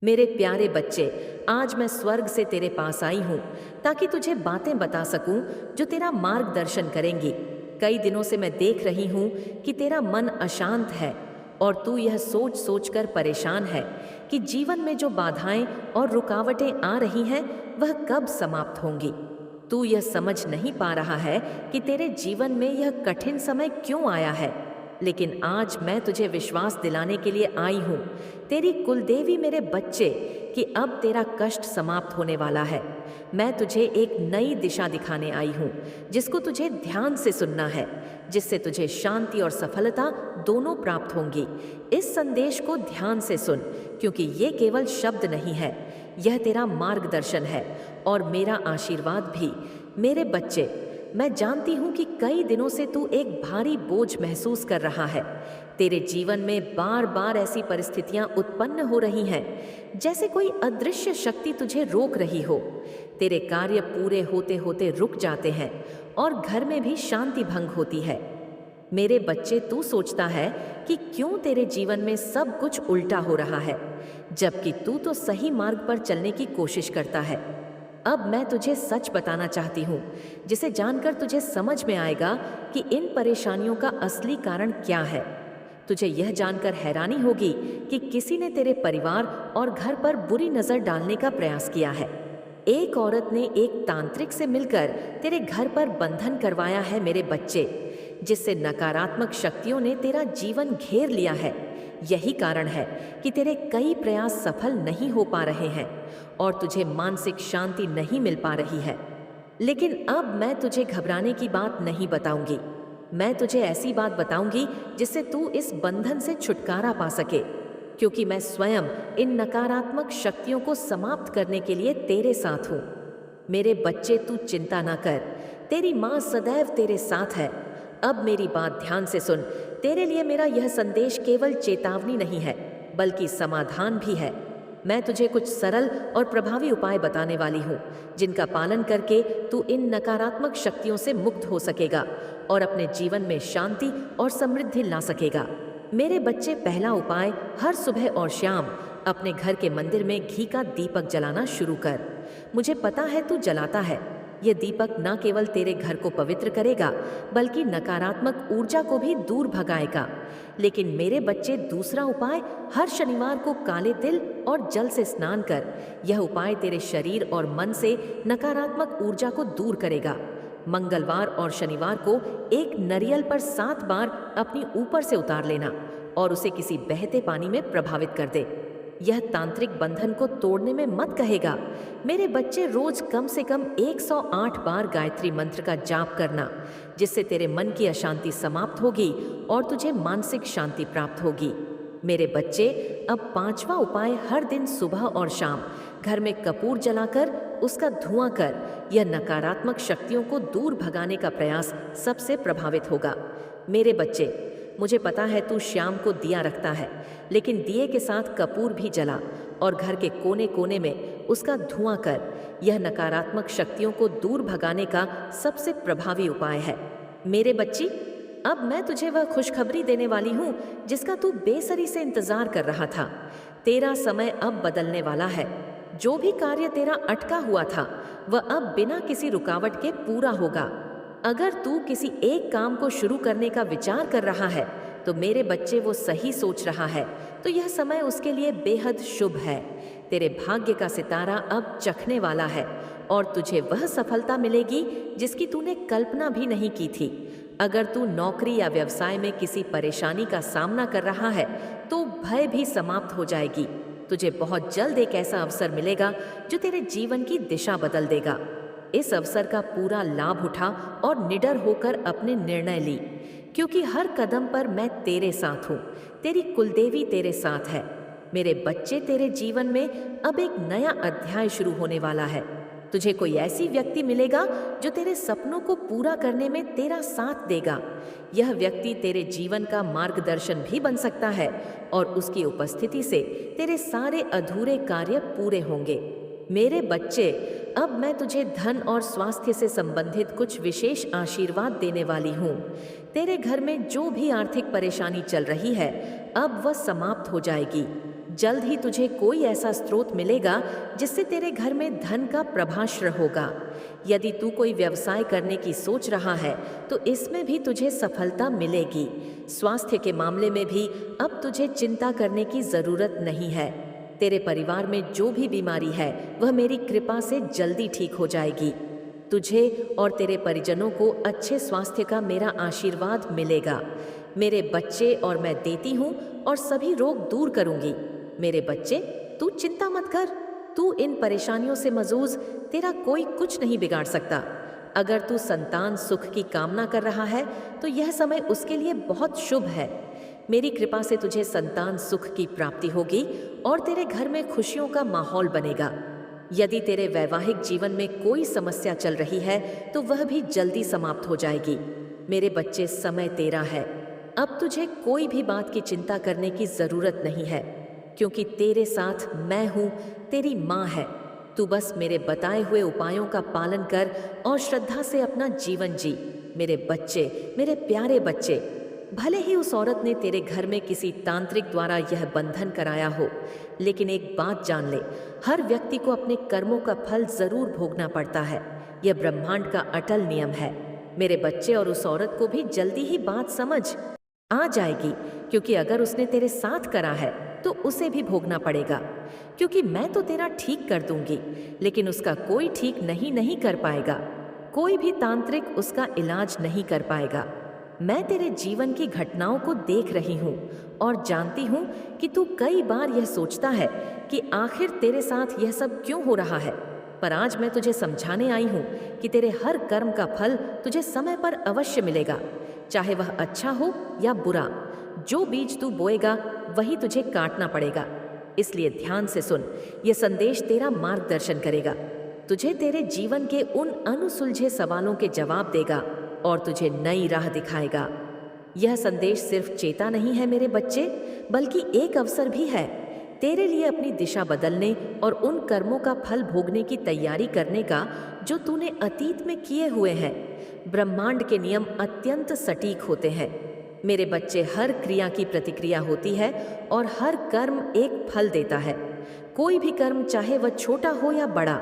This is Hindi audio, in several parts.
मेरे प्यारे बच्चे, आज मैं स्वर्ग से तेरे पास आई हूँ ताकि तुझे बातें बता सकूं जो तेरा मार्गदर्शन करेंगी। कई दिनों से मैं देख रही हूँ कि तेरा मन अशांत है और तू यह सोच सोच कर परेशान है कि जीवन में जो बाधाएं और रुकावटें आ रही हैं वह कब समाप्त होंगी। तू यह समझ नहीं पा रहा है कि तेरे जीवन में यह कठिन समय क्यों आया है। लेकिन आज मैं तुझे विश्वास दिलाने के लिए आई हूँ, तेरी कुलदेवी मेरे बच्चे, कि अब तेरा कष्ट समाप्त होने वाला है। मैं तुझे एक नई दिशा दिखाने आई हूँ जिसको तुझे ध्यान से सुनना है, जिससे तुझे शांति और सफलता दोनों प्राप्त होंगी। इस संदेश को ध्यान से सुन, क्योंकि ये केवल शब्द नहीं है, यह तेरा मार्गदर्शन है और मेरा आशीर्वाद भी। मेरे बच्चे, मैं जानती हूँ कि कई दिनों से तू एक भारी बोझ महसूस कर रहा है। तेरे जीवन में बार बार ऐसी परिस्थितियां उत्पन्न हो रही हैं जैसे कोई अदृश्य शक्ति तुझे रोक रही हो। तेरे कार्य पूरे होते होते रुक जाते हैं और घर में भी शांति भंग होती है। मेरे बच्चे, तू सोचता है कि क्यों तेरे जीवन में सब कुछ उल्टा हो रहा है, जबकि तू तो सही मार्ग पर चलने की कोशिश करता है। अब मैं तुझे सच बताना चाहती हूँ, जिसे जानकर तुझे समझ में आएगा कि इन परेशानियों का असली कारण क्या है। तुझे यह जानकर हैरानी होगी कि किसी ने तेरे परिवार और घर पर बुरी नज़र डालने का प्रयास किया है। एक औरत ने एक तांत्रिक से मिलकर तेरे घर पर बंधन करवाया है मेरे बच्चे, जिससे नकारात्मक शक्तियों ने तेरा जीवन घेर लिया है। यही कारण है कि तेरे कई प्रयास सफल नहीं हो पा रहे हैं और तुझे मानसिक शांति नहीं मिल पा रही है। लेकिन अब मैं तुझे घबराने की बात नहीं बताऊंगी। मैं तुझे ऐसी बात बताऊंगी जिससे तू इस बंधन से छुटकारा पा सके, क्योंकि मैं स्वयं इन नकारात्मक शक्तियों को समाप्त करने के लिए तेरे साथ हूँ। मेरे बच्चे, तू चिंता ना कर, तेरी माँ सदैव तेरे साथ है। अब मेरी बात ध्यान से सुन। तेरे लिए मेरा यह संदेश केवल चेतावनी नहीं है, बल्कि समाधान भी है। मैं तुझे कुछ सरल और प्रभावी उपाय बताने वाली हूँ, जिनका पालन करके तू इन नकारात्मक शक्तियों से मुक्त हो सकेगा और अपने जीवन में शांति और समृद्धि ला सकेगा। मेरे बच्चे, पहला उपाय, हर सुबह और शाम अपने घर के मंदिर में घी का दीपक जलाना शुरू कर। मुझे पता है तू जलाता है। यह दीपक न केवल तेरे घर को पवित्र करेगा, बल्कि नकारात्मक ऊर्जा को भी दूर भगाएगा। लेकिन मेरे बच्चे, दूसरा उपाय, हर शनिवार को काले तिल और जल से स्नान कर। यह उपाय तेरे शरीर और मन से नकारात्मक ऊर्जा को दूर करेगा। मंगलवार और शनिवार को एक नारियल पर 7 बार अपनी ऊपर से उतार लेना और उसे किसी बहते पानी में प्रभावित कर दे। यह तांत्रिक बंधन को तोड़ने में मत कहेगा। मेरे बच्चे, रोज कम से कम 108 बार गायत्री मंत्र का जाप करना, जिससे तेरे मन की अशांति समाप्त होगी और तुझे मानसिक शांति प्राप्त होगी। मेरे बच्चे, अब 5वां उपाय, हर दिन सुबह और शाम घर में कपूर जलाकर उसका धुआं कर। यह नकारात्मक शक्तियों को दूर भगाने का प्रयास सबसे प्रभावित होगा। मेरे बच्चे, मुझे पता है तू शाम को दिया रखता है, लेकिन दिए के साथ कपूर भी जला और घर के कोने कोने में उसका धुआं कर। यह नकारात्मक शक्तियों को दूर भगाने का सबसे प्रभावी उपाय है। मेरे बच्ची, अब मैं तुझे वह खुशखबरी देने वाली हूँ जिसका तू बेसब्री से इंतजार कर रहा था। तेरा समय अब बदलने वाला है। जो भी कार्य तेरा अटका हुआ था, वह अब बिना किसी रुकावट के पूरा होगा। अगर तू किसी एक काम को शुरू करने का विचार कर रहा है, तो मेरे बच्चे, वो सही सोच रहा है, तो यह समय उसके लिए बेहद शुभ है। तेरे भाग्य का सितारा अब चखने वाला है और तुझे वह सफलता मिलेगी जिसकी तूने कल्पना भी नहीं की थी। अगर तू नौकरी या व्यवसाय में किसी परेशानी का सामना कर रहा है, तो भय भी समाप्त हो जाएगी। तुझे बहुत जल्द एक ऐसा अवसर मिलेगा जो तेरे जीवन की दिशा बदल देगा। इस अवसर का पूरा लाभ उठा और निडर होकर अपने निर्णय ली, क्योंकि हर कदम पर मैं तेरे साथ हूँ। तेरी कुलदेवी तेरे साथ है। मेरे बच्चे, तेरे जीवन में अब एक नया अध्याय शुरू होने वाला है। तुझे कोई ऐसी व्यक्ति मिलेगा जो तेरे सपनों को पूरा करने में तेरा साथ देगा। यह व्यक्ति तेरे जीवन का मार्गदर्शन भी बन सकता है और उसकी उपस्थिति से तेरे सारे अधूरे कार्य पूरे होंगे। मेरे बच्चे, अब मैं तुझे धन और स्वास्थ्य से संबंधित कुछ विशेष आशीर्वाद देने वाली हूँ। तेरे घर में जो भी आर्थिक परेशानी चल रही है, अब वह समाप्त हो जाएगी। जल्द ही तुझे कोई ऐसा स्रोत मिलेगा जिससे तेरे घर में धन का प्रभाश्र होगा। यदि तू कोई व्यवसाय करने की सोच रहा है तो इसमें भी तुझे सफलता मिलेगी। स्वास्थ्य के मामले में भी अब तुझे चिंता करने की जरूरत नहीं है। तेरे परिवार में जो भी बीमारी है वह मेरी कृपा से जल्दी ठीक हो जाएगी। तुझे और तेरे परिजनों को अच्छे स्वास्थ्य का मेरा आशीर्वाद मिलेगा। मेरे बच्चे और मैं देती हूँ और सभी रोग दूर करूँगी। मेरे बच्चे, तू चिंता मत कर। तू इन परेशानियों से मजूज, तेरा कोई कुछ नहीं बिगाड़ सकता। अगर तू संतान सुख की कामना कर रहा है तो यह समय उसके लिए बहुत शुभ है। मेरी कृपा से तुझे संतान सुख की प्राप्ति होगी और तेरे घर में खुशियों का माहौल बनेगा। यदि तेरे वैवाहिक जीवन में कोई समस्या चल रही है तो वह भी जल्दी समाप्त हो जाएगी। मेरे बच्चे, समय तेरा है। अब तुझे कोई भी बात की चिंता करने की जरूरत नहीं है, क्योंकि तेरे साथ मैं हूँ, तेरी माँ है। तू बस मेरे बताए हुए उपायों का पालन कर और श्रद्धा से अपना जीवन जी। मेरे बच्चे, मेरे प्यारे बच्चे, भले ही उस औरत ने तेरे घर में किसी तांत्रिक द्वारा यह बंधन कराया हो, लेकिन एक बात जान ले, हर व्यक्ति को अपने कर्मों का फल जरूर भोगना पड़ता है। यह ब्रह्मांड का अटल नियम है। मेरे बच्चे, और उस औरत को भी जल्दी ही बात समझ आ जाएगी, क्योंकि अगर उसने तेरे साथ करा है तो उसे भी भोगना पड़ेगा। क्योंकि मैं तो तेरा ठीक कर दूंगी, लेकिन उसका कोई ठीक नहीं कर पाएगा। कोई भी तांत्रिक उसका इलाज नहीं कर पाएगा। मैं तेरे जीवन की घटनाओं को देख रही हूँ और जानती हूँ कि तू कई बार यह सोचता है कि आखिर तेरे साथ यह सब क्यों हो रहा है। पर आज मैं तुझे समझाने आई हूँ कि तेरे हर कर्म का फल तुझे समय पर अवश्य मिलेगा, चाहे वह अच्छा हो या बुरा। जो बीज तू बोएगा वही तुझे काटना पड़ेगा। इसलिए ध्यान से सुन, यह संदेश तेरा मार्गदर्शन करेगा, तुझे तेरे जीवन के उन अनसुलझे सवालों के जवाब देगा और तुझे नई राह दिखाएगा। यह संदेश सिर्फ चेता नहीं है मेरे बच्चे, बल्कि एक अवसर भी है तेरे लिए अपनी दिशा बदलने और उन कर्मों का फल भोगने की तैयारी करने का जो तूने अतीत में किए हुए हैं। ब्रह्मांड के नियम अत्यंत सटीक होते हैं मेरे बच्चे। हर क्रिया की प्रतिक्रिया होती है और हर कर्म एक फल देता है। कोई भी कर्म, चाहे वह छोटा हो या बड़ा,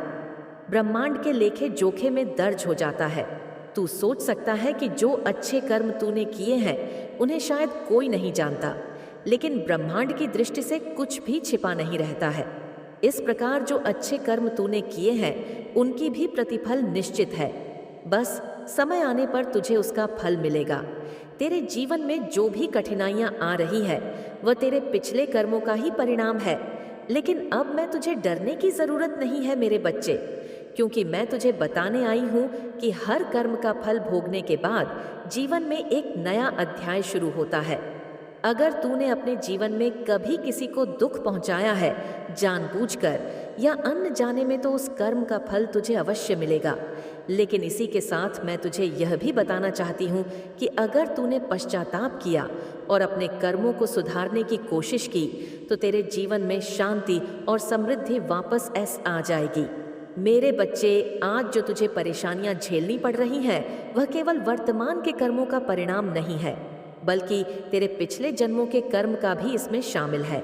ब्रह्मांड के लेखे जोखे में दर्ज हो जाता है। तू सोच सकता है कि जो अच्छे कर्म तूने किए हैं उन्हें शायद कोई नहीं जानता, लेकिन ब्रह्मांड की दृष्टि से कुछ भी छिपा नहीं रहता है। इस प्रकार जो अच्छे कर्म तूने किए हैं उनकी भी प्रतिफल निश्चित है। बस समय आने पर तुझे उसका फल मिलेगा। तेरे जीवन में जो भी कठिनाइयां आ रही है वह तेरे पिछले कर्मों का ही परिणाम है। लेकिन अब मैं तुझे डरने की जरूरत नहीं है मेरे बच्चे, क्योंकि मैं तुझे बताने आई हूँ कि हर कर्म का फल भोगने के बाद जीवन में एक नया अध्याय शुरू होता है। अगर तूने अपने जीवन में कभी किसी को दुख पहुंचाया है जानबूझकर या अनजाने में, तो उस कर्म का फल तुझे अवश्य मिलेगा। लेकिन इसी के साथ मैं तुझे यह भी बताना चाहती हूँ कि अगर तूने पश्चाताप किया और अपने कर्मों को सुधारने की कोशिश की तो तेरे जीवन में शांति और समृद्धि वापस आ जाएगी। मेरे बच्चे, आज जो तुझे परेशानियां झेलनी पड़ रही हैं वह केवल वर्तमान के कर्मों का परिणाम नहीं है, बल्कि तेरे पिछले जन्मों के कर्म का भी इसमें शामिल है।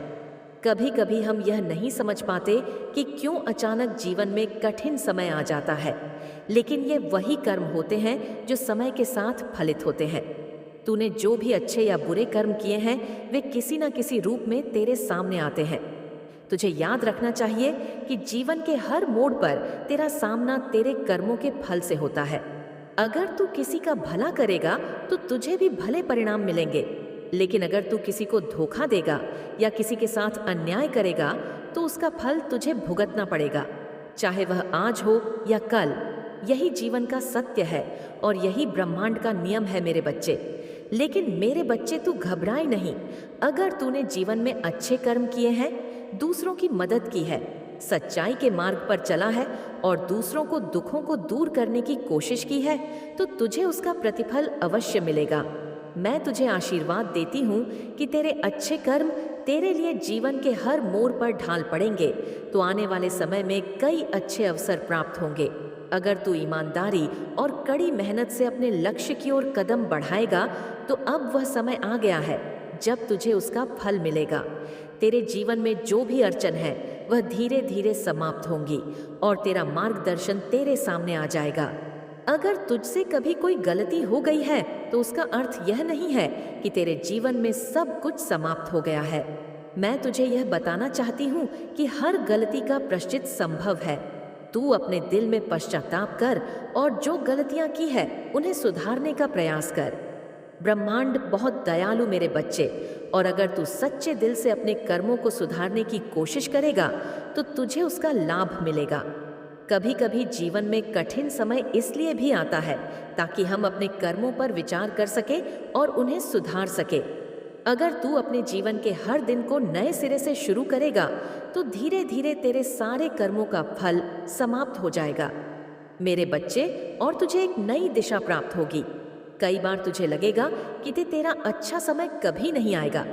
कभी कभी हम यह नहीं समझ पाते कि क्यों अचानक जीवन में कठिन समय आ जाता है, लेकिन ये वही कर्म होते हैं जो समय के साथ फलित होते हैं। तूने जो भी अच्छे या बुरे कर्म किए हैं वे किसी न किसी रूप में तेरे सामने आते हैं। तुझे याद रखना चाहिए कि जीवन के हर मोड़ पर तेरा सामना तेरे कर्मों के फल से होता है। अगर तू किसी का भला करेगा तो तुझे भी भले परिणाम मिलेंगे, लेकिन अगर तू किसी को धोखा देगा या किसी के साथ अन्याय करेगा तो उसका फल तुझे भुगतना पड़ेगा, चाहे वह आज हो या कल। यही जीवन का सत्य है और यही ब्रह्मांड का नियम है मेरे बच्चे। लेकिन मेरे बच्चे, तू घबराए नहीं। अगर तूने जीवन में अच्छे कर्म किए हैं, दूसरों की मदद की है, सच्चाई के मार्ग पर चला है और दूसरों को दुखों को दूर करने की कोशिश की है, तो तुझे उसका प्रतिफल अवश्य मिलेगा। मैं तुझे आशीर्वाद देती हूँ कि तेरे अच्छे कर्म तेरे लिए जीवन के हर मोड़ पर ढाल पड़ेंगे, तो आने वाले समय में कई अच्छे अवसर प्राप्त होंगे। अगर तू ईमानदारी और कड़ी मेहनत से अपने लक्ष्य की ओर कदम बढ़ाएगा तो अब वह समय आ गया है जब तुझे उसका फल मिलेगा। तेरे जीवन में जो भी अड़चन है वह धीरे धीरे समाप्त होंगी और तेरा मार्गदर्शन तेरे सामने आ जाएगा। अगर तुझसे कभी कोई गलती हो गई है तो उसका अर्थ यह नहीं है कि तेरे जीवन में सब कुछ समाप्त हो गया है। मैं तुझे यह बताना चाहती हूँ कि हर गलती का प्रायश्चित संभव है। तू अपने दिल में पश्चाताप कर और जो गलतियां की है उन्हें सुधारने का प्रयास कर। ब्रह्मांड बहुत दयालु मेरे बच्चे, और अगर तू सच्चे दिल से अपने कर्मों को सुधारने की कोशिश करेगा तो तुझे उसका लाभ मिलेगा। कभी कभी जीवन में कठिन समय इसलिए भी आता है ताकि हम अपने कर्मों पर विचार कर सके और उन्हें सुधार सके। अगर तू अपने जीवन के हर दिन को नए सिरे से शुरू करेगा तो धीरे धीरे तेरे सारे कर्मों का फल समाप्त हो जाएगा मेरे बच्चे, और तुझे एक नई दिशा प्राप्त होगी। कई बार तुझे लगेगा कि तेरा अच्छा समय कभी नहीं आएगा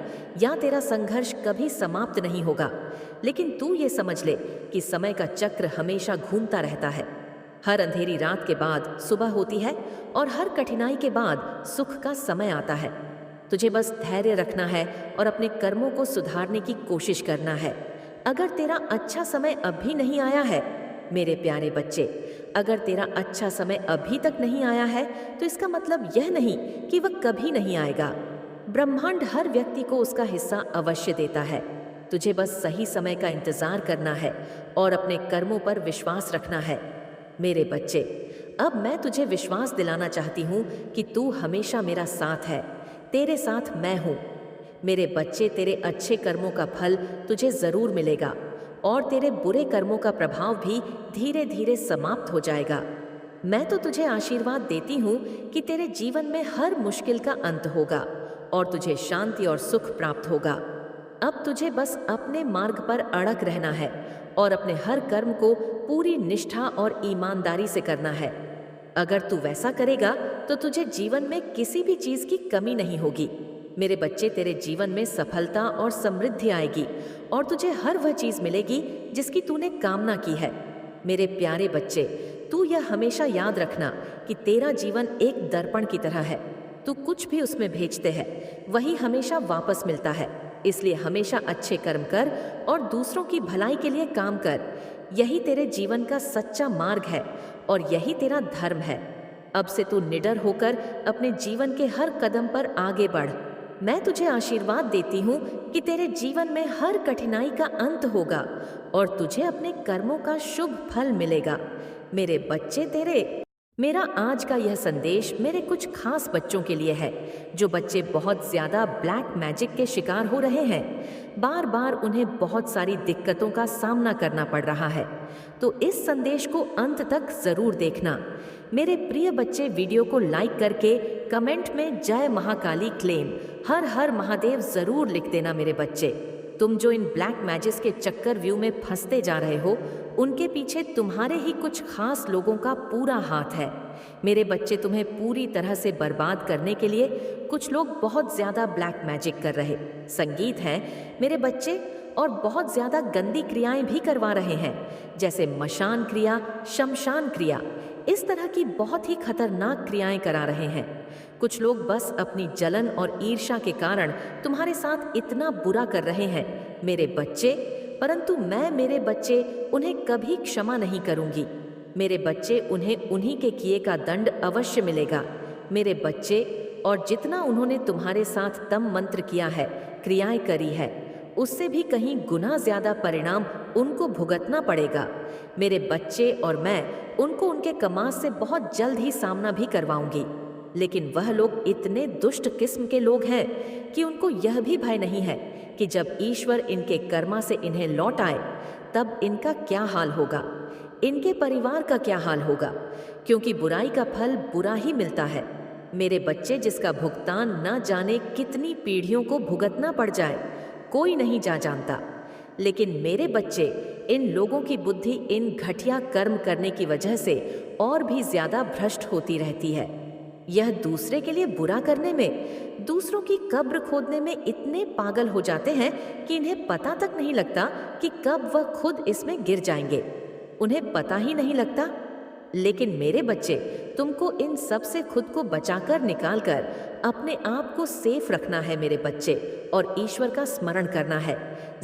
या तेरा संघर्ष कभी समाप्त नहीं होगा, लेकिन तू ये समझ ले कि समय का चक्र हमेशा घूमता रहता है। हर अंधेरी रात के बाद सुबह होती है और हर कठिनाई के बाद सुख का समय आता है। तुझे बस धैर्य रखना है और अपने कर्मों को सुधारने की कोशिश करना है। अगर तेरा अच्छा समय अभी नहीं आया है मेरे प्यारे बच्चे, अगर तेरा अच्छा समय अभी तक नहीं आया है तो इसका मतलब यह नहीं कि वह कभी नहीं आएगा। ब्रह्मांड हर व्यक्ति को उसका हिस्सा अवश्य देता है। तुझे बस सही समय का इंतजार करना है और अपने कर्मों पर विश्वास रखना है मेरे बच्चे। अब मैं तुझे विश्वास दिलाना चाहती हूँ कि तू हमेशा मेरा साथ है, तेरे साथ मैं हूँ। मेरे बच्चे, तेरे अच्छे कर्मों का फल तुझे जरूर मिलेगा और तेरे बुरे कर्मों का प्रभाव भी धीरे धीरे समाप्त हो जाएगा। मैं तो तुझे आशीर्वाद देती हूँ कि तेरे जीवन में हर मुश्किल का अंत होगा और तुझे शांति और सुख प्राप्त होगा। अब तुझे बस अपने मार्ग पर अड़ग रहना है और अपने हर कर्म को पूरी निष्ठा और ईमानदारी से करना है। अगर तू वैसा करेगा तो तुझे जीवन में किसी भी चीज की कमी नहीं होगी मेरे बच्चे। तेरे जीवन में सफलता और समृद्धि आएगी और तुझे हर वह चीज मिलेगी जिसकी तूने कामना की है मेरे प्यारे बच्चे। तू यह हमेशा याद रखना कि तेरा जीवन एक दर्पण की तरह है। तू कुछ भी उसमें भेजते है वही हमेशा वापस मिलता है, इसलिए हमेशा अच्छे कर्म कर और दूसरों की भलाई के लिए काम कर। यही तेरे जीवन का सच्चा मार्ग है और यही तेरा धर्म है। अब से तू निडर होकर अपने जीवन के हर कदम पर आगे बढ़। मैं तुझे आशीर्वाद देती हूँ कि तेरे जीवन में हर कठिनाई का अंत होगा और तुझे अपने कर्मों का शुभ फल मिलेगा मेरे बच्चे। मेरा आज का यह संदेश मेरे कुछ खास बच्चों के लिए है जो बच्चे बहुत ज्यादा ब्लैक मैजिक के शिकार हो रहे हैं। बार बार उन्हें बहुत सारी दिक्कतों का सामना करना पड़ रहा है, तो इस संदेश को अंत तक जरूर देखना मेरे प्रिय बच्चे। वीडियो को लाइक करके कमेंट में जय महाकाली क्लेम हर हर महादेव जरूर लिख देना मेरे बच्चे। तुम जो इन ब्लैक मैजिक के चक्कर व्यू में फंसते जा रहे हो उनके पीछे तुम्हारे ही कुछ खास लोगों का पूरा हाथ है मेरे बच्चे। तुम्हें पूरी तरह से बर्बाद करने के लिए कुछ लोग बहुत ज्यादा ब्लैक मैजिक कर रहे संगीत हैं मेरे बच्चे, और बहुत ज्यादा गंदी क्रियाएं भी करवा रहे हैं जैसे मशान क्रिया, शमशान क्रिया। इस तरह की बहुत ही खतरनाक क्रियाएं करा रहे हैं। कुछ लोग बस अपनी जलन और ईर्ष्या के कारण तुम्हारे साथ इतना बुरा कर रहे हैं मेरे बच्चे, परंतु मैं मेरे बच्चे उन्हें कभी क्षमा नहीं करूंगी मेरे बच्चे। उन्हें उन्हीं के किए का दंड अवश्य मिलेगा मेरे बच्चे। और जितना उन्होंने तुम्हारे साथ तम मंत्र किया है, क्रियाएं करी है, उससे भी कहीं गुना ज्यादा परिणाम उनको भुगतना पड़ेगा मेरे बच्चे। और मैं उनको उनके कमास से बहुत जल्द ही सामना भी करवाऊंगी। लेकिन वह लोग इतने दुष्ट किस्म के लोग हैं कि उनको यह भी भय नहीं है कि जब ईश्वर इनके कर्मा से इन्हें लौट आए तब इनका क्या हाल होगा, इनके परिवार का क्या हाल होगा, क्योंकि बुराई का फल बुरा ही मिलता है मेरे बच्चे। जिसका भुगतान न जाने कितनी पीढ़ियों को भुगतना पड़ जाए कोई नहीं जानता। लेकिन मेरे बच्चे, इन लोगों की बुद्धि इन घटिया कर्म करने की वजह से और भी ज्यादा भ्रष्ट होती रहती है। यह दूसरे के लिए बुरा करने में, दूसरों की कब्र खोदने में इतने पागल हो जाते हैं कि इन्हें पता तक नहीं लगता कि कब वह खुद इसमें गिर जाएंगे। उन्हें पता ही नहीं लगता लेकिन मेरे बच्चे, तुमको इन सब से खुद को बचाकर निकालकर अपने आप को सेफ रखना है मेरे बच्चे, और ईश्वर का स्मरण करना है।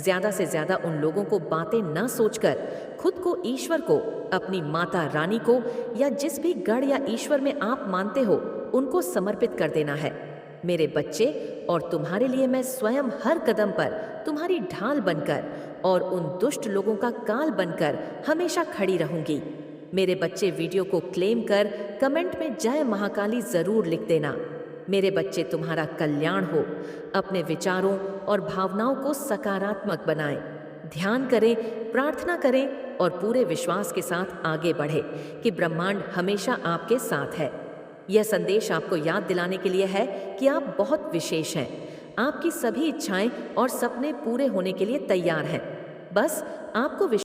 ज्यादा से ज्यादा उन लोगों को बातें न सोचकर खुद को ईश्वर को, अपनी माता रानी को, या जिस भी गढ़ या ईश्वर में आप मानते हो उनको समर्पित कर देना है मेरे बच्चे। और तुम्हारे लिए मैं स्वयं हर कदम पर तुम्हारी ढाल बनकर और उन दुष्ट लोगों का काल बनकर हमेशा खड़ी रहूंगी। मेरे बच्चे, वीडियो को क्लेम कर कमेंट में जय महाकाली जरूर लिख देना। मेरे बच्चे, तुम्हारा कल्याण हो। अपने विचारों और भावनाओं को सकारात्मक बनाएं, ध्यान करें, प्रार्थना करें और पूरे विश्वास के साथ आगे बढ़े कि ब्रह्मांड हमेशा आपके साथ है। यह संदेश आपको याद दिलाने के लिए है कि आप बहुत विशेष हैं। आपकी सभी इच्छाएं और सपने पूरे होने के लिए तैयार हैं। बस आपको